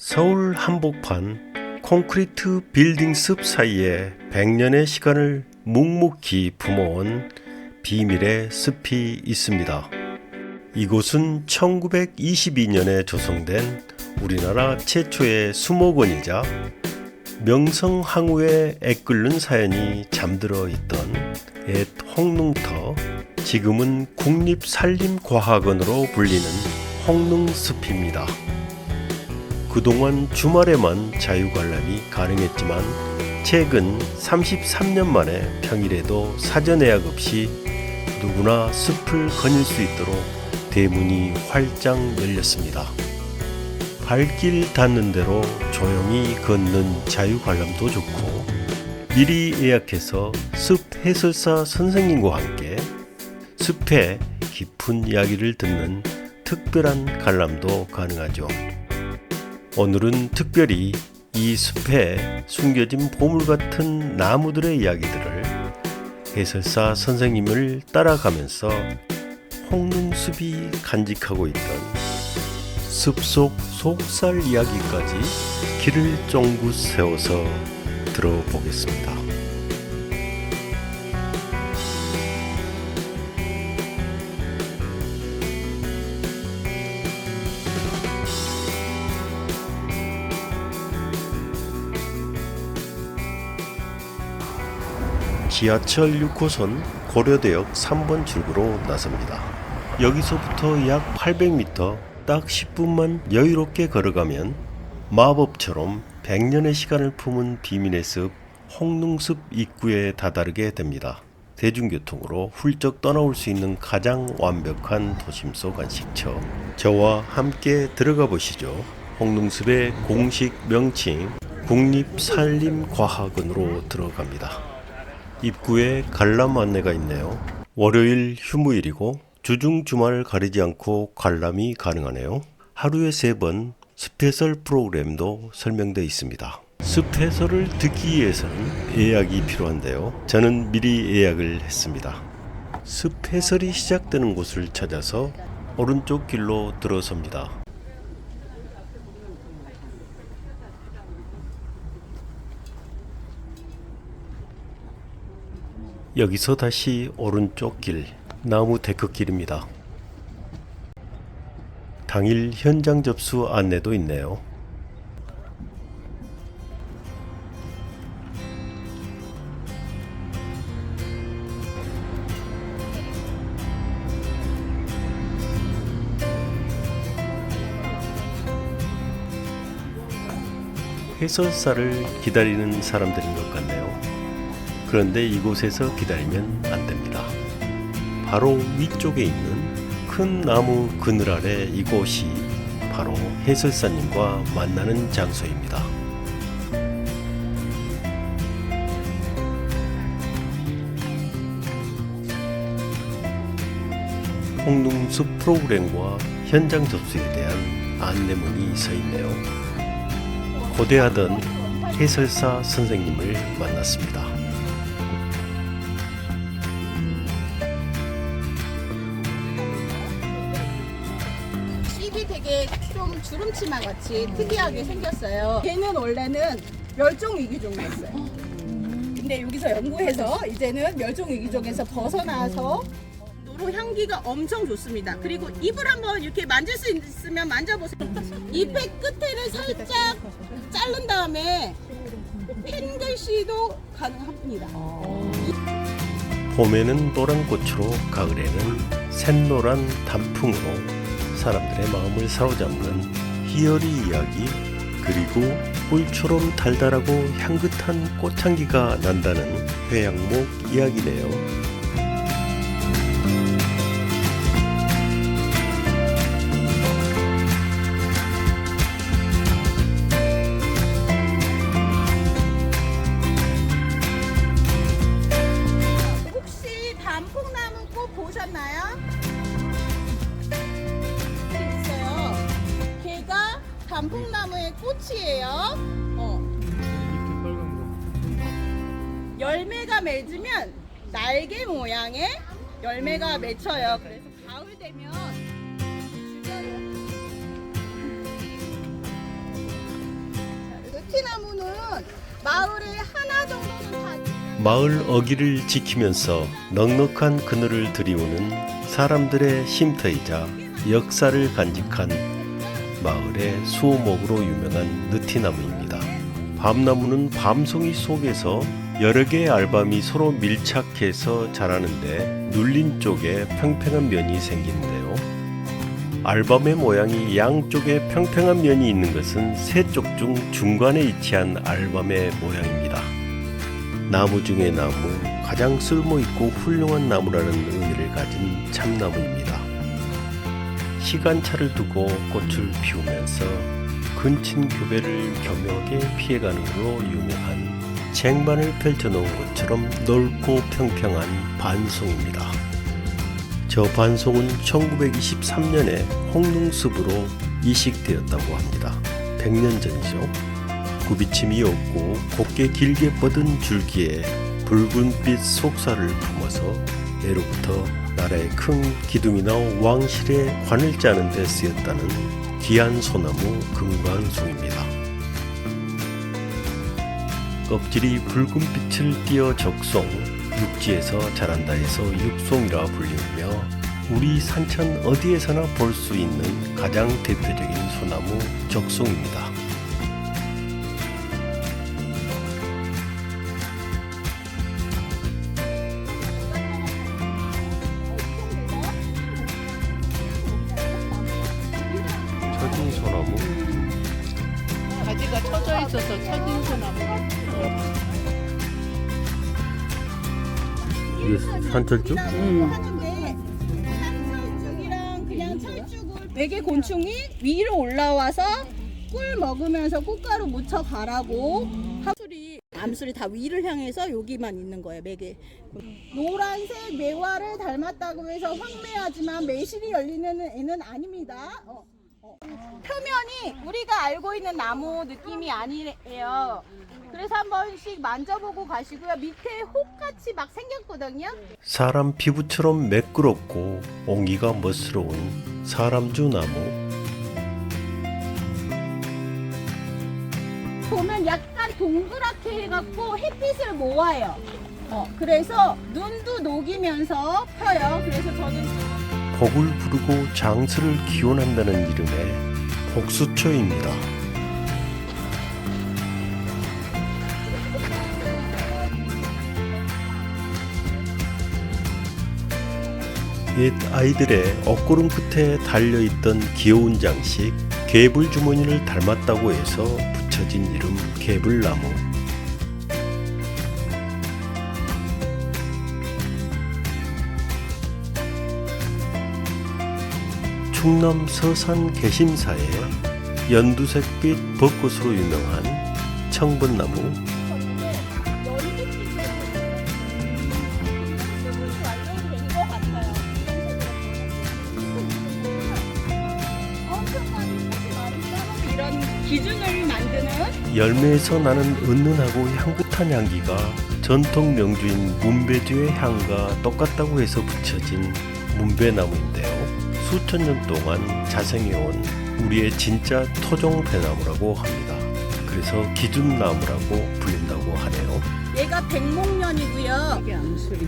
서울 한복판 콘크리트 빌딩 숲 사이에 100년의 시간을 묵묵히 품어온 비밀의 숲이 있습니다. 이곳은 1922년에 조성된 우리나라 최초의 수목원이자 명성황후의 애끓는 사연이 잠들어 있던 옛 홍릉터, 지금은 국립산림과학원으로 불리는 홍릉숲입니다. 그동안 주말에만 자유관람이 가능했지만 최근 33년 만에 평일에도 사전 예약 없이 누구나 숲을 거닐 수 있도록 대문이 활짝 열렸습니다. 발길 닿는 대로 조용히 걷는 자유관람도 좋고 미리 예약해서 숲 해설사 선생님과 함께 숲의 깊은 이야기를 듣는 특별한 관람도 가능하죠. 오늘은 특별히 이 숲에 숨겨진 보물 같은 나무들의 이야기들을 해설사 선생님을 따라가면서 홍릉숲이 간직하고 있던 숲속 속살 이야기까지 길을 쫑긋 세워서 들어보겠습니다. 지하철 6호선 고려대역 3번 출구로 나섭니다. 여기서부터 약 800m 딱 10분만 여유롭게 걸어가면 마법처럼 100년의 시간을 품은 비밀의 숲 홍릉숲 입구에 다다르게 됩니다. 대중교통으로 훌쩍 떠나올 수 있는 가장 완벽한 도심 속 안식처. 저와 함께 들어가 보시죠. 홍릉숲의 공식 명칭 국립산림과학원으로 들어갑니다. 입구에 관람 안내가 있네요. 월요일 휴무일이고 주중 주말 가리지 않고 관람이 가능하네요. 하루에 3번 숲 해설 프로그램도 설명되어 있습니다. 숲 해설을 듣기 위해서는 예약이 필요한데요. 저는 미리 예약을 했습니다. 숲 해설이 시작되는 곳을 찾아서 오른쪽 길로 들어섭니다. 여기서 다시 오른쪽 길, 나무 데크길입니다. 당일 현장 접수 안내도 있네요. 해설사를 기다리는 사람들인 것 같네요. 그런데 이곳에서 기다리면 안 됩니다. 바로 위쪽에 있는 큰 나무 그늘 아래 이곳이 바로 해설사님과 만나는 장소입니다. 홍릉숲 프로그램과 현장 접수에 대한 안내문이 서 있네요. 고대하던 해설사 선생님을 만났습니다. 되게 좀 주름치마 같이 특이하게 생겼어요. 걔는 원래는 멸종위기종이었어요. 근데 여기서 연구해서 이제는 멸종위기종에서 벗어나서 노루 향기가 엄청 좋습니다. 그리고 잎을 한번 이렇게 만질 수 있으면 만져보세요. 잎의 끝에를 살짝 자른 다음에 펜글씨도 가능합니다. 봄에는 노란 꽃으로, 가을에는 샛노란 단풍으로 사람들의 마음을 사로잡는 희열이 이야기, 그리고 꿀처럼 달달하고 향긋한 꽃향기가 난다는 회양목 이야기네요. 혹시 단풍나무 꽃 보셨나요? 단풍나무의 꽃이에요. 열매가 맺으면 날개 모양의 열매가 맺혀요. 그래서 가을 되면 주변을 느티나무는 마을에 하나 정도는 다 마을 어기를 지키면서 넉넉한 그늘을 들이우는 사람들의 쉼터이자 역사를 간직한 마을의 수호목으로 유명한 느티나무입니다. 밤나무는 밤송이 속에서 여러 개의 알밤이 서로 밀착해서 자라는데 눌린 쪽에 평평한 면이 생기는데요. 알밤의 모양이 양쪽에 평평한 면이 있는 것은 세 쪽 중 중간에 위치한 알밤의 모양입니다. 나무 중에 나무, 가장 쓸모있고 훌륭한 나무라는 의미를 가진 참나무입니다. 시간차를 두고 꽃을 피우면서 근친 교배를 교묘하게 피해가는 것으로 유명한 쟁반을 펼쳐놓은 것처럼 넓고 평평한 반송입니다. 저 반송은 1923년에 홍릉숲으로 이식되었다고 합니다. 100년 전이죠. 굽이침이 없고 곱게 길게 뻗은 줄기에 붉은빛 속살을 품어서 예로부터 나라의 큰 기둥이나 왕실의 관을 짜는 데 쓰였다는 귀한 소나무 금관송입니다. 껍질이 붉은빛을 띠어 적송, 육지에서 자란다 해서 육송이라 불리며 우리 산천 어디에서나 볼 수 있는 가장 대표적인 소나무 적송입니다. 처진 소나무. 가지가 쳐져 있어서 처진 소나무. 이게 산철쭉? 하는데 산철쭉이랑 그냥 철쭉을 베개 곤충이 위로 올라와서 꿀 먹으면서 꽃가루 묻혀 가라고 암술이 다 위를 향해서 여기만 있는 거예요. 매개 노란색 매화를 닮았다고 해서 황매하지만 매실이 열리는 애는 아닙니다. 표면이 우리가 알고 있는 나무 느낌이 아니에요. 그래서 한 번씩 만져보고 가시고요. 밑에 혹같이 막 생겼거든요. 사람 피부처럼 매끄럽고 온기가 멋스러운 사람주 나무. 보면 약간 동그랗게 해갖고 햇빛을 모아요. 그래서 눈도 녹이면서 펴요. 그래서 저는 복을 부르고 장수를 기원한다는 이름의 복수초입니다. 옛 아이들의 옷고름 끝에 달려있던 귀여운 장식 개불 주머니를 닮았다고 해서 붙여진 이름 개불나무. 충남 서산 개심사의 연두색빛 벚꽃으로 유명한 청벚나무. 이런 기준을 만드는 열매에서 나는 은은하고 향긋한 향기가 전통 명주인 문배주의 향과 똑같다고 해서 붙여진 문배나무인데요. 수천 년 동안 자생해온 우리의 진짜 토종 배나무라고 합니다. 그래서 기준나무라고 불린다고 하네요. 얘가 백목련이고요. 이게 암술이.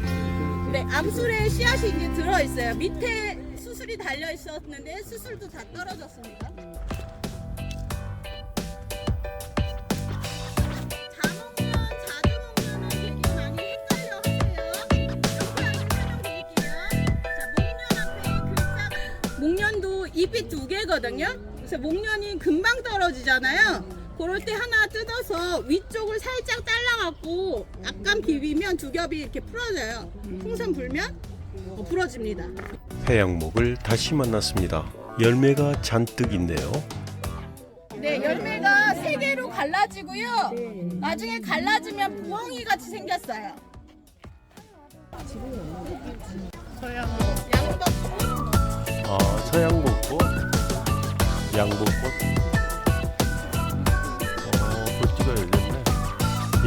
네, 암술에 씨앗이 이제 들어있어요. 밑에 수술이 달려 있었는데 수술도 다 떨어졌습니다. 자목련, 자두목련은 되게 많이 헷갈려 하세요. 옆에 설명드릴게요. 자, 목련 앞에 글자가 목련도 잎이 두 개거든요. 그래서 목련이 금방 떨어지잖아요. 그럴 때 하나 뜯어서 위쪽을 살짝 잘라갖고 약간 비비면 두 겹이 이렇게 풀어져요. 풍선 불면 부러집니다. 해양목을 다시 만났습니다. 열매가 잔뜩 있네요. 네, 열매가 세 개로 갈라지고요. 나중에 갈라지면 부엉이 같이 생겼어요. 양덕꽃. 아, 서양벚꽃, 양벚꽃. 버찌가 열렸네.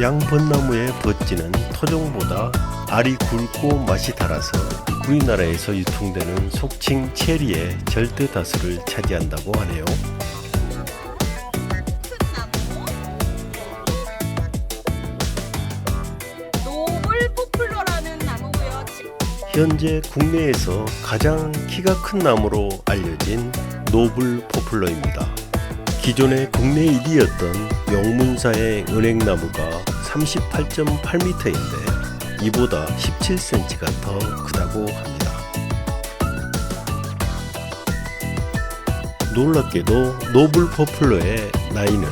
양벚나무의 버찌는 토종보다 알이 굵고 맛이 달아서 우리나라에서 유통되는 속칭 체리의 절대 다수를 차지한다고 하네요. 큰 나무. 현재 국내에서 가장 키가 큰 나무로 알려진 노블 포플러입니다. 기존의 국내 1위였던 용문사의 은행나무가 38.8m인데 이보다 17cm가 더 크다고 합니다. 놀랍게도 노블 포플러의 나이는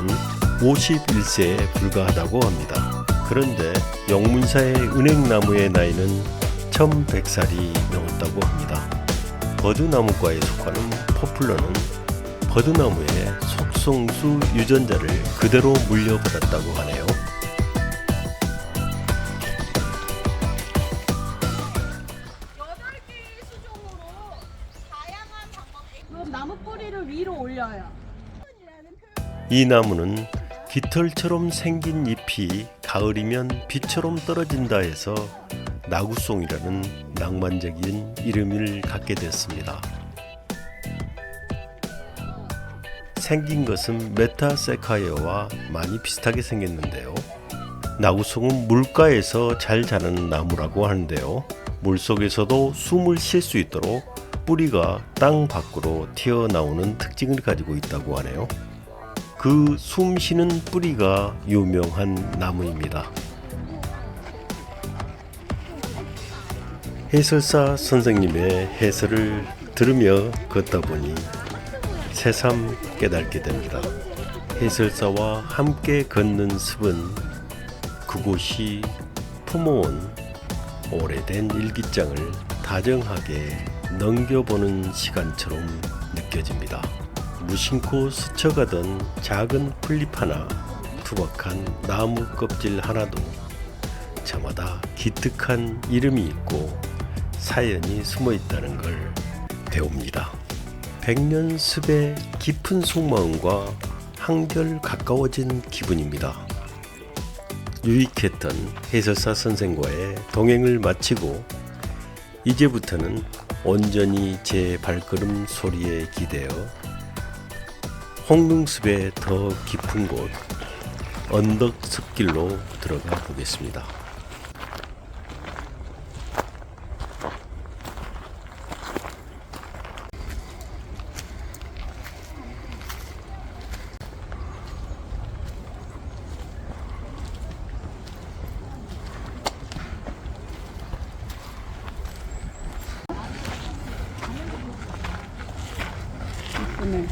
51세에 불과하다고 합니다. 그런데 용문사의 은행나무의 나이는 1100살이 넘었다고 합니다. 버드나무과에 속하는 포플러는 버드나무의 속성수 유전자를 그대로 물려받았다고 하네요. 나무 뿌리를 위로 올려요. 이 나무는 깃털처럼 생긴 잎이 가을이면 비처럼 떨어진다 해서 나구송이라는 낭만적인 이름을 갖게 됐습니다. 생긴 것은 메타세카이어와 많이 비슷하게 생겼는데요. 나구송은 물가에서 잘 자라는 나무라고 하는데요. 물속에서도 숨을 쉴 수 있도록 뿌리가 땅 밖으로 튀어나오는 특징을 가지고 있다고 하네요. 그 숨 쉬는 뿌리가 유명한 나무입니다. 해설사 선생님의 해설을 들으며 걷다 보니 새삼 깨닫게 됩니다. 해설사와 함께 걷는 습은 그곳이 품어온 오래된 일기장을 다정하게 넘겨보는 시간처럼 느껴집니다. 무심코 스쳐가던 작은 풀잎 하나, 투박한 나무 껍질 하나도 저마다 기특한 이름이 있고 사연이 숨어 있다는 걸 배웁니다. 백년 습의 깊은 속마음과 한결 가까워진 기분입니다. 유익했던 해설사 선생과의 동행을 마치고 이제부터는 온전히 제 발걸음 소리에 기대어 홍릉숲의 더 깊은 곳 언덕 숲길로 들어가 보겠습니다. 네.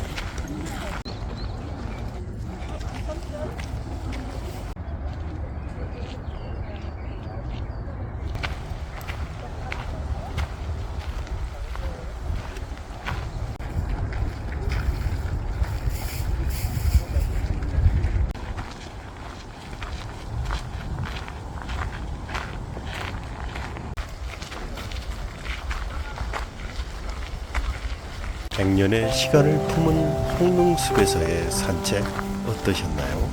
백년의 시간을 품은 홍릉숲에서의 산책 어떠셨나요?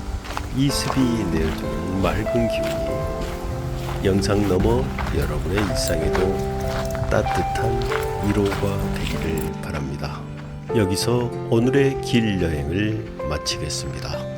이 숲이 내어주는 맑은 기운이 영상 너머 여러분의 일상에도 따뜻한 위로가 되기를 바랍니다. 여기서 오늘의 길 여행을 마치겠습니다.